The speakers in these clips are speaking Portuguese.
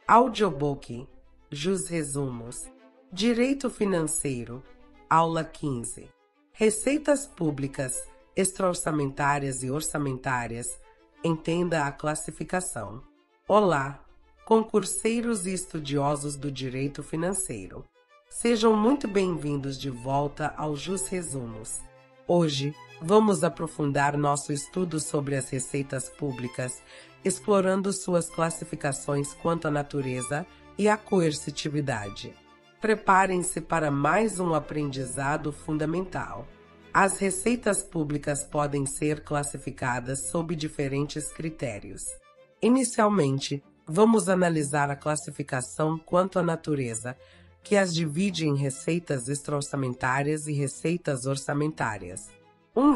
Audiobook, Jus Resumos, Direito Financeiro, Aula 15, Receitas Públicas, Extra-orçamentárias e Orçamentárias, entenda a classificação. Olá, concurseiros e estudiosos do direito financeiro. Sejam muito bem-vindos de volta ao Jus Resumos. Hoje, vamos aprofundar nosso estudo sobre as receitas públicas, explorando suas classificações quanto à natureza e à coercitividade. Preparem-se para mais um aprendizado fundamental. As receitas públicas podem ser classificadas sob diferentes critérios. Inicialmente, vamos analisar a classificação quanto à natureza, que as divide em receitas extra-orçamentárias e receitas orçamentárias.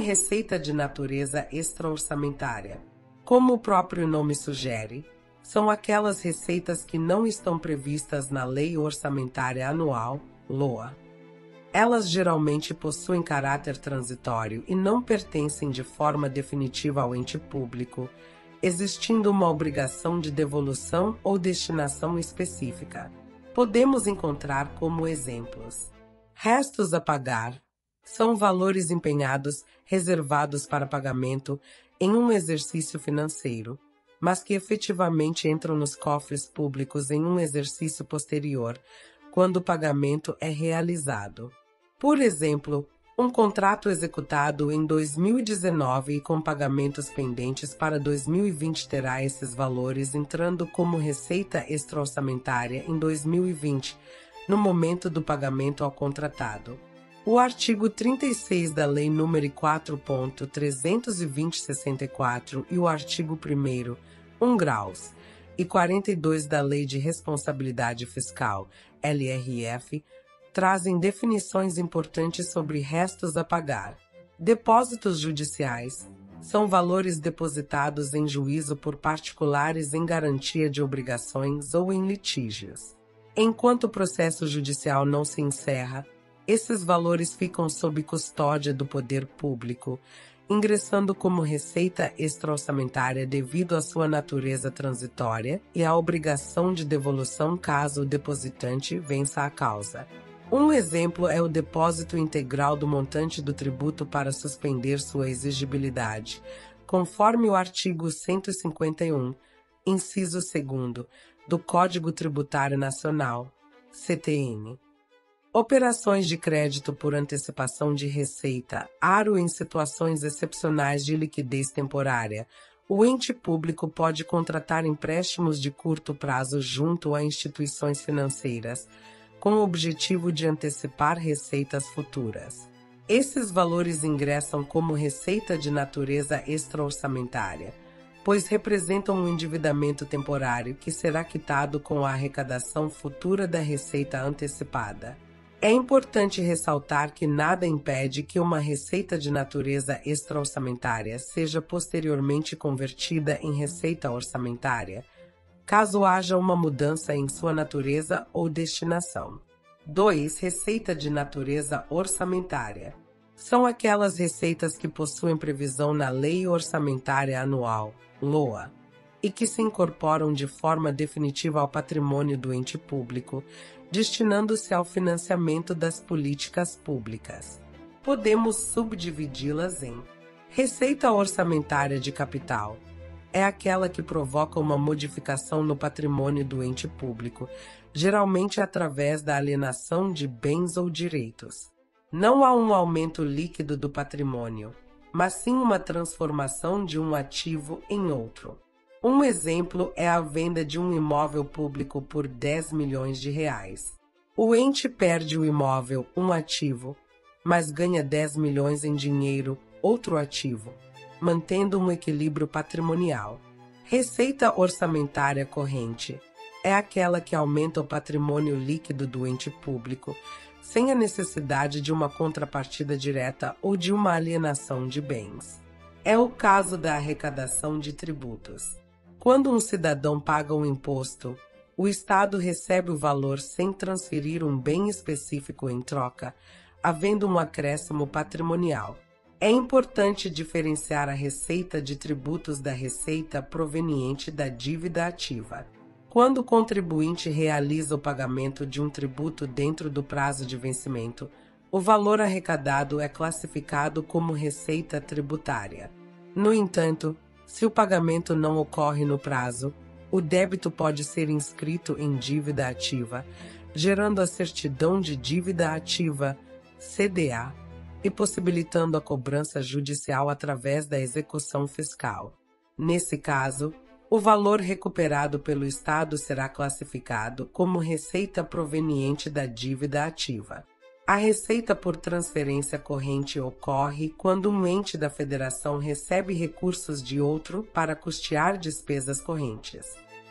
Receita de natureza extra-orçamentária. Como o próprio nome sugere, são aquelas receitas que não estão previstas na Lei Orçamentária Anual, LOA. Elas geralmente possuem caráter transitório e não pertencem de forma definitiva ao ente público, existindo uma obrigação de devolução ou destinação específica. Podemos encontrar como exemplos: restos a pagar. São valores empenhados, reservados para pagamento em um exercício financeiro, mas que efetivamente entram nos cofres públicos em um exercício posterior, quando o pagamento é realizado. Por exemplo, um contrato executado em 2019 e com pagamentos pendentes para 2020 terá esses valores entrando como receita extra-orçamentária em 2020, no momento do pagamento ao contratado. O artigo 36 da Lei nº 4.320/64 e o artigo 1º, 1 graus, e 42 da Lei de Responsabilidade Fiscal, LRF, trazem definições importantes sobre restos a pagar. Depósitos judiciais são valores depositados em juízo por particulares em garantia de obrigações ou em litígios. Enquanto o processo judicial não se encerra, esses valores ficam sob custódia do poder público, ingressando como receita extra-orçamentária devido à sua natureza transitória e à obrigação de devolução caso o depositante vença a causa. Exemplo é o depósito integral do montante do tributo para suspender sua exigibilidade, conforme o artigo 151, inciso 2º, do Código Tributário Nacional, CTN. Operações de crédito por antecipação de receita, aro em situações excepcionais de liquidez temporária. O ente público pode contratar empréstimos de curto prazo junto a instituições financeiras, com o objetivo de antecipar receitas futuras. Esses valores ingressam como receita de natureza extra-orçamentária, pois representam um endividamento temporário que será quitado com a arrecadação futura da receita antecipada. É importante ressaltar que nada impede que uma receita de natureza extra-orçamentária seja posteriormente convertida em receita orçamentária, caso haja uma mudança em sua natureza ou destinação. 2. Receita de natureza orçamentária. São aquelas receitas que possuem previsão na Lei Orçamentária Anual, LOA, e que se incorporam de forma definitiva ao patrimônio do ente público, destinando-se ao financiamento das políticas públicas. Podemos subdividi-las em: receita orçamentária de capital. É aquela que provoca uma modificação no patrimônio do ente público, geralmente através da alienação de bens ou direitos. Não há um aumento líquido do patrimônio, mas sim uma transformação de um ativo em outro. Exemplo é a venda de um imóvel público por 10 milhões de reais. O ente perde o imóvel, um ativo, mas ganha 10 milhões em dinheiro, outro ativo, mantendo um equilíbrio patrimonial. Receita orçamentária corrente é aquela que aumenta o patrimônio líquido do ente público, sem a necessidade de uma contrapartida direta ou de uma alienação de bens. É o caso da arrecadação de tributos. Quando um cidadão paga um imposto, o Estado recebe o valor sem transferir um bem específico em troca, havendo um acréscimo patrimonial. É importante diferenciar a receita de tributos da receita proveniente da dívida ativa. Quando o contribuinte realiza o pagamento de um tributo dentro do prazo de vencimento, o valor arrecadado é classificado como receita tributária. No entanto, se o pagamento não ocorre no prazo, o débito pode ser inscrito em dívida ativa, gerando a certidão de dívida ativa, CDA, e possibilitando a cobrança judicial através da execução fiscal. Nesse caso, o valor recuperado pelo Estado será classificado como receita proveniente da dívida ativa. A receita por transferência corrente ocorre quando um ente da federação recebe recursos de outro para custear despesas correntes.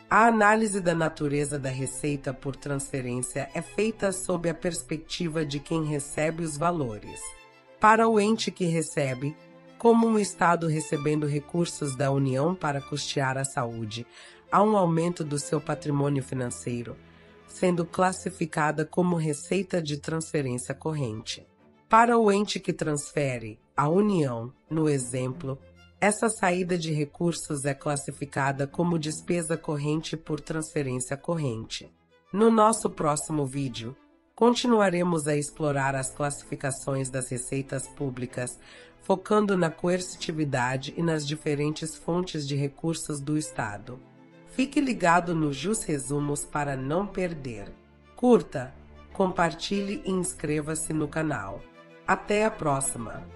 A análise da natureza da receita por transferência é feita sob a perspectiva de quem recebe os valores. Para o ente que recebe, como um Estado recebendo recursos da União para custear a saúde, há um aumento do seu patrimônio financeiro, sendo classificada como receita de transferência corrente. Para o ente que transfere, a União, no exemplo, essa saída de recursos é classificada como despesa corrente por transferência corrente. No nosso próximo vídeo, continuaremos a explorar as classificações das receitas públicas, focando na coercitividade e nas diferentes fontes de recursos do Estado. Fique ligado no Jus Resumos para não perder. Curta, compartilhe e inscreva-se no canal. Até a próxima!